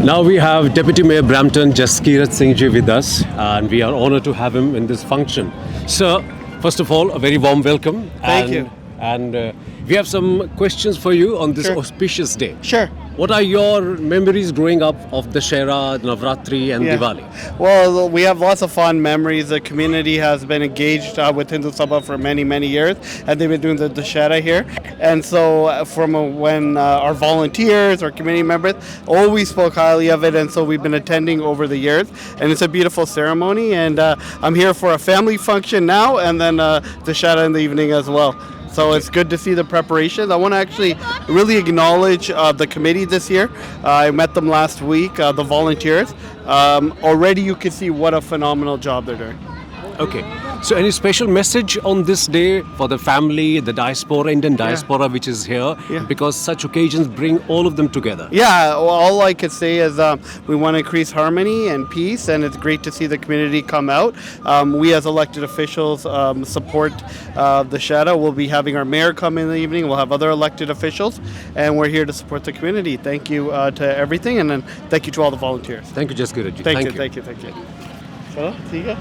Now we have Deputy Mayor Brampton, Harkirat Singh ji with us, and we are honored to have him in this function. Sir, first of all, a very warm welcome. Thank you. And we have some questions for you on this Sure. auspicious day. Sure. What are your memories growing up of Dussehra, Navratri, and Yeah. Diwali? Well, we have lots of fond memories. The community has been engaged with Hindu Sabha for many, many years, and they've been doing the dussehra here. And so, from when our volunteers, our community members, always spoke highly of it, and so we've been attending over the years. And it's a beautiful ceremony. And I'm here for a family function now, and then dussehra in the evening as well. So it's good to see the preparations. I want to actually really acknowledge the committee this year. I met them last week, the volunteers. Already you can see what a phenomenal job they're doing. Okay. So any special message on this day for the family, the diaspora, Indian diaspora which is here? Yeah. Because such occasions bring all of them together. Yeah, well, all I could say is we want to increase harmony and peace, and it's great to see the community come out. We as elected officials support the Sharda. We'll be having our mayor come in the evening. We'll have other elected officials, and we're here to support the community. Thank you to everything, and then thank you to all the volunteers. Thank you, Harkirat ji. Thank you. Chalo, ठीक है.